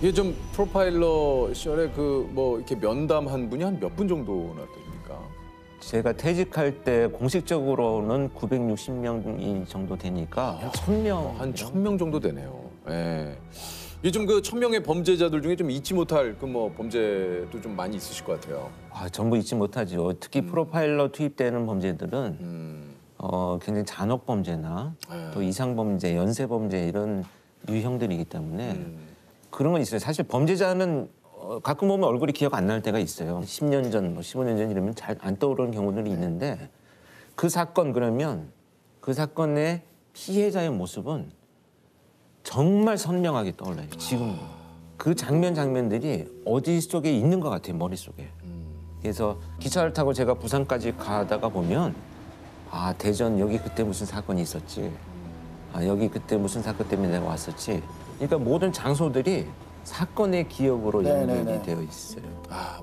이게 좀 프로파일러 시절에 그 뭐 이렇게 면담한 분이 한 몇 분 정도나 됩니까? 제가 퇴직할 때 공식적으로는 960명이 정도 되니까 한 1000명. 한 1000명 정도 되네요. 예. 요즘 그 1000명의 범죄자들 중에 좀 잊지 못할 그 뭐 범죄도 좀 많이 있으실 것 같아요. 전부 잊지 못하죠. 특히 프로파일러 투입되는 범죄들은 굉장히 잔혹 범죄나 또 이상 범죄, 연쇄 범죄 이런 유형들이기 때문에 그런 건 있어요. 사실 범죄자는 가끔 보면 얼굴이 기억 안 날 때가 있어요. 10년 전, 뭐 15년 전 이러면 잘 안 떠오르는 경우들이 있는데 그 사건 그러면 그 사건의 피해자의 모습은 정말 선명하게 떠올라요. 지금 그 장면들이 어디 속에 있는 것 같아요. 머릿속에. 그래서 기차를 타고 제가 부산까지 가다가 보면 대전 여기 그때 무슨 사건이 있었지. 여기 그때 무슨 사건 때문에 내가 왔었지. 그러니까 모든 장소들이 사건의 기억으로 연결이 되어 있어요.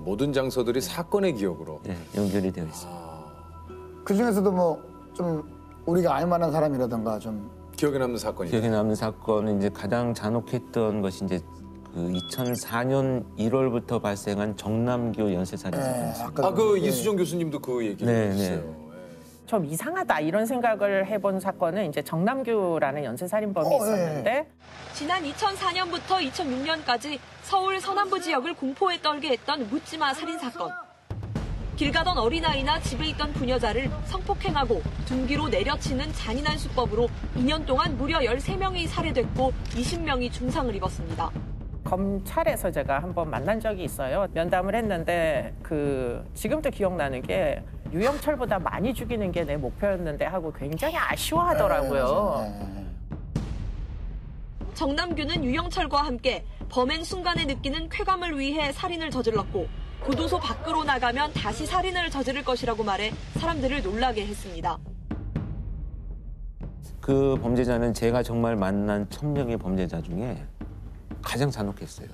모든 장소들이 사건의 기억으로. 네, 연결이 되어 있어요. 그 중에서도 뭐 좀 우리가 알만한 사람이라든가 좀 기억에 남는 사건이. 기억에 남는 사건은 이제 가장 잔혹했던 것이 이제 그 2004년 1월부터 발생한 정남규 연쇄살인 사건이었어요. 그 이수정 교수님도 그 얘기를 했어요. 좀 이상하다 이런 생각을 해본 사건은 이제 정남규라는 연쇄살인범이 있었는데 지난 2004년부터 2006년까지 서울 서남부 지역을 공포에 떨게 했던 묻지마 살인 사건. 길 가던 어린아이나 집에 있던 부녀자를 성폭행하고 둔기로 내려치는 잔인한 수법으로 2년 동안 무려 13명이 살해됐고 20명이 중상을 입었습니다. 검찰에서 제가 한번 만난 적이 있어요. 면담을 했는데 지금도 기억나는 게 유영철보다 많이 죽이는 게 내 목표였는데 하고 굉장히 아쉬워하더라고요. 정남규는 유영철과 함께 범행 순간에 느끼는 쾌감을 위해 살인을 저질렀고 교도소 밖으로 나가면 다시 살인을 저지를 것이라고 말해 사람들을 놀라게 했습니다. 그 범죄자는 제가 정말 만난 1000명의 범죄자 중에 가장 잔혹했어요.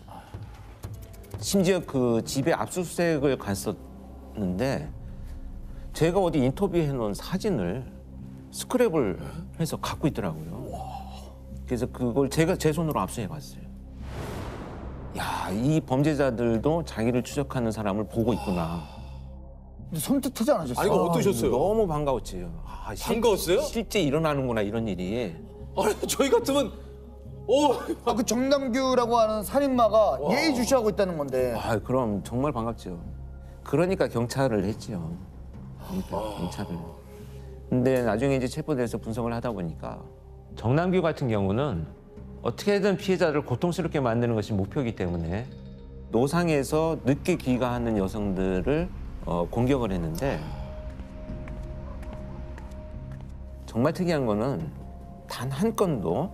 심지어 그 집에 압수수색을 갔었는데 제가 어디 인터뷰해 놓은 사진을 스크랩을 해서 갖고 있더라고요. 그래서 그걸 제가 제 손으로 압수해 갔어요. 이 범죄자들도 자기를 추적하는 사람을 보고 있구나. 섬뜩하지 않으셨어요? 아니, 이거 어떠셨어요? 너무 반가웠지요. 반가웠어요? 실제 일어나는구나 이런 일이. 저희 같으면 그 정남규라고 하는 살인마가 예의주시하고 있다는 건데. 그럼 정말 반갑죠. 그러니까 경찰을 했죠. 경찰을. 근데 나중에 이제 체포돼서 분석을 하다 보니까 정남규 같은 경우는 어떻게든 피해자를 고통스럽게 만드는 것이 목표이기 때문에 노상에서 늦게 귀가하는 여성들을 공격을 했는데 정말 특이한 거는 단 한 건도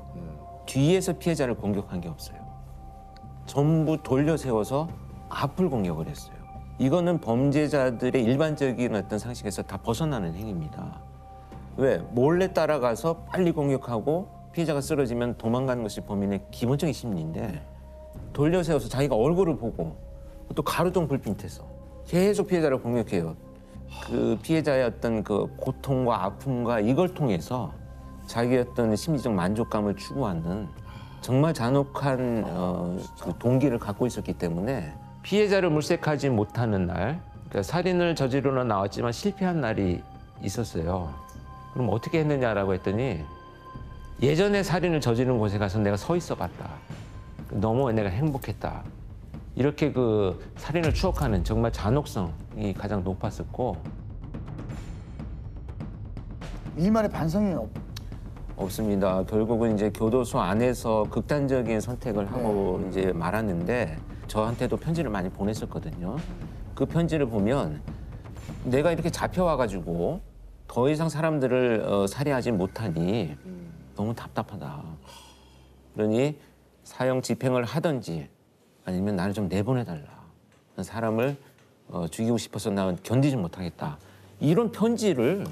뒤에서 피해자를 공격한 게 없어요. 전부 돌려 세워서 앞을 공격을 했어요. 이거는 범죄자들의 일반적인 어떤 상식에서 다 벗어나는 행위입니다. 왜? 몰래 따라가서 빨리 공격하고 피해자가 쓰러지면 도망가는 것이 범인의 기본적인 심리인데 돌려 세워서 자기가 얼굴을 보고 또 가로등 불빛 밑에서 계속 피해자를 공격해요. 그 피해자의 어떤 그 고통과 아픔과 이걸 통해서 자기의 어떤 심리적 만족감을 추구하는 정말 잔혹한 그 동기를 갖고 있었기 때문에 피해자를 물색하지 못하는 날, 그러니까 살인을 저지르러 나왔지만 실패한 날이 있었어요. 그럼 어떻게 했느냐라고 했더니 예전에 살인을 저지른 곳에 가서 내가 서 있어 봤다. 너무 내가 행복했다. 이렇게 그 살인을 추억하는 정말 잔혹성이 가장 높았었고. 일말의 반성이 없습니다. 결국은 이제 교도소 안에서 극단적인 선택을 하고 이제 말았는데 저한테도 편지를 많이 보냈었거든요. 그 편지를 보면 내가 이렇게 잡혀와가지고 더 이상 사람들을 살해하지 못하니 너무 답답하다. 그러니 사형 집행을 하든지 아니면 나를 좀 내보내달라. 사람을 죽이고 싶어서 나 견디지 못하겠다. 이런 편지를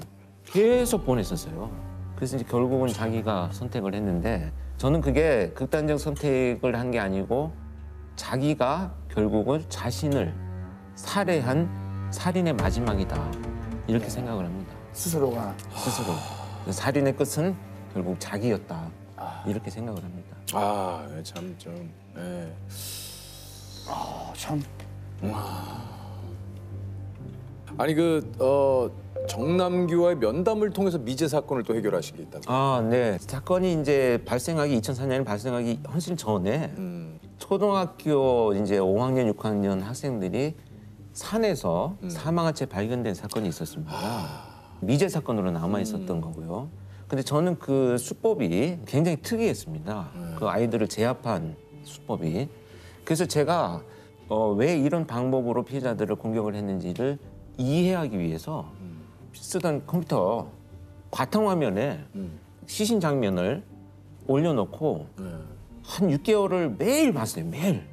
계속 보냈었어요. 그래서 이제 결국은 자기가 선택을 했는데 저는 그게 극단적 선택을 한 게 아니고 자기가 결국은 자신을 살해한 살인의 마지막이다. 이렇게 생각을 합니다. 스스로가. 스스로. 살인의 끝은 결국 자기였다. 이렇게 생각을 합니다. 아, 참 좀. 예. 참. 아니 정남규와의 면담을 통해서 미제 사건을 또 해결하신 게 있다고. 아, 네. 사건이 이제 발생하기 2004년에 발생하기 훨씬 전에 초등학교 이제 5학년, 6학년 학생들이 산에서 사망한 채 발견된 사건이 있었습니다. 미제 사건으로 남아 있었던 거고요. 근데 저는 그 수법이 굉장히 특이했습니다. 그 아이들을 제압한 수법이. 그래서 제가 왜 이런 방법으로 피해자들을 공격을 했는지를 이해하기 위해서 쓰던 컴퓨터 바탕화면에 시신 장면을 올려놓고 한 6개월을 매일 봤어요. 매일.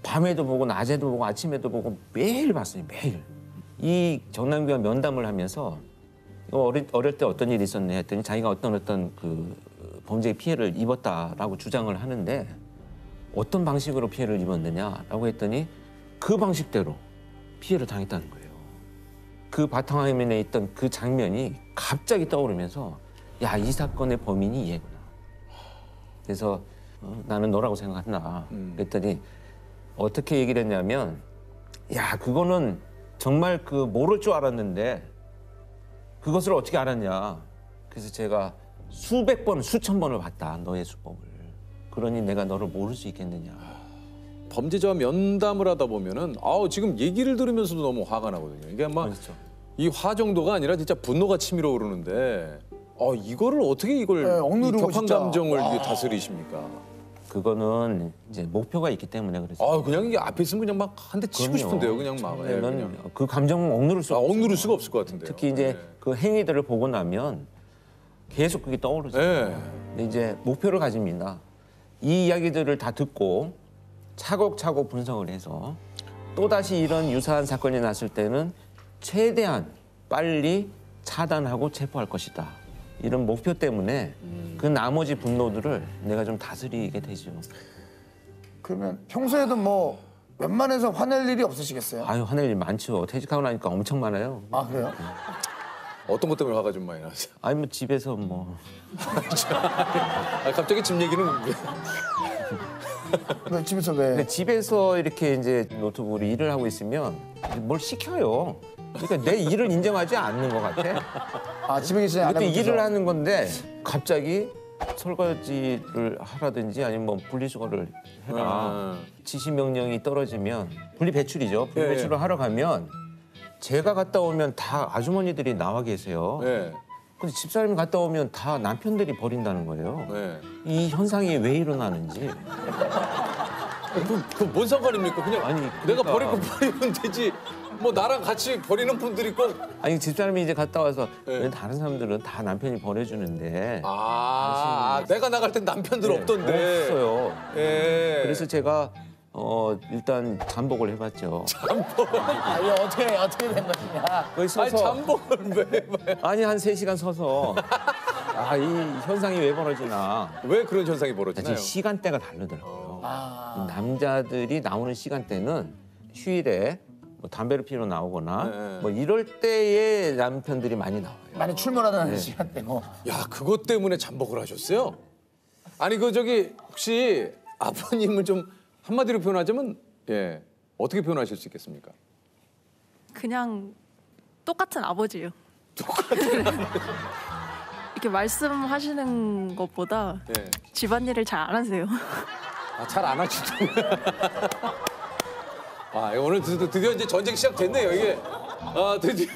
밤에도 보고 낮에도 보고 아침에도 보고 매일 봤어요. 매일. 이 정남규와 면담을 하면서 어릴 때 어떤 일이 있었네 했더니 자기가 어떤 그 범죄의 피해를 입었다라고 주장을 하는데 어떤 방식으로 피해를 입었느냐라고 했더니 그 방식대로 피해를 당했다는 거예요. 그 바탕화면에 있던 그 장면이 갑자기 떠오르면서 야, 이 사건의 범인이 얘구나. 그래서 나는 너라고 생각한다. 그랬더니 어떻게 얘기를 했냐면 야, 그거는 정말 그 모를 줄 알았는데 그것을 어떻게 알았냐. 그래서 제가 수백 번, 수천 번을 봤다. 너의 수법을. 그러니 내가 너를 모를 수 있겠느냐. 범죄자와 면담을 하다 보면은 지금 얘기를 들으면서도 너무 화가 나거든요. 이게 아마 그렇죠. 이 화 정도가 아니라 진짜 분노가 치밀어 오르는데 이거를 어떻게 이걸 네, 이 억누르고 격한 진짜. 감정을 이게 다스리십니까? 그거는 이제 목표가 있기 때문에 그렇죠. 그냥 이게 앞에 있으면 그냥 막 한 대 치고 싶은데요. 그냥 막. 예, 는 그냥. 그 감정은 억누를 수 없어요. 억누를 수가 없을 것 같은데요. 특히 이제 그 행위들을 보고 나면 계속 그게 떠오르죠. 예. 근데 이제 목표를 가집니다. 이 이야기들을 다 듣고 차곡차곡 분석을 해서 또다시 이런 유사한 사건이 났을 때는 최대한 빨리 차단하고 체포할 것이다. 이런 목표 때문에 그 나머지 분노들을 내가 좀 다스리게 되죠. 그러면 평소에도 뭐 웬만해서 화낼 일이 없으시겠어요? 아유, 화낼 일 많죠. 퇴직하고 나니까 엄청 많아요. 아, 그래요? 어떤 것 때문에 화가 좀 많이 나세요? 아니 뭐 집에서 뭐 갑자기 집 얘기는 왜 집에서 왜? 근데 집에서 이렇게 이제 노트북으로 일을 하고 있으면 뭘 시켜요. 그러니까 내 일을 인정하지 않는 것 같아. 아, 집에 계시지 않으면 그때 일을 하는 건데 갑자기 설거지를 하라든지 아니면 뭐 분리수거를 해라. 지시 명령이 떨어지면 분리배출이죠. 분리배출을 하러 가면 제가 갔다 오면 다 아주머니들이 나와 계세요. 네. 근데 집사람이 갔다 오면 다 남편들이 버린다는 거예요. 네. 이 현상이 왜 일어나는지. 뭔 상관입니까? 그냥 아니, 내가 그러니까. 버릴 거 버리면 되지. 뭐 나랑 같이 버리는 분들이 꼭 아니 집사람이 이제 갔다 와서 네. 왜 다른 사람들은 다 남편이 버려주는데 내가 나갈 땐 남편들 없던데. 없어요. 예. 그래서 제가 일단 잠복을 해봤죠. 아, 이게 어떻게 된 것이냐? 거기 서서 잠복을 왜? 아니 한 3시간 서서 이 현상이 왜 벌어지나. 왜 그런 현상이 벌어지나요? 사실 시간대가 다르더라고요. 이 남자들이 나오는 시간대는 휴일에 뭐 담배를 피러 나오거나 네. 뭐 이럴 때에 남편들이 많이 나와요. 많이 출근하는 시간대고. 야, 그것 때문에 잠복을 하셨어요? 아니 혹시 아버님을 좀 한마디로 표현하자면 어떻게 표현하실 수 있겠습니까? 그냥 똑같은 아버지예요. 이렇게 말씀하시는 것보다 예. 집안일을 잘 안 하세요. 잘 안 하시던데. 오늘 드디어 이제 전쟁 시작됐네요, 이게. 드디어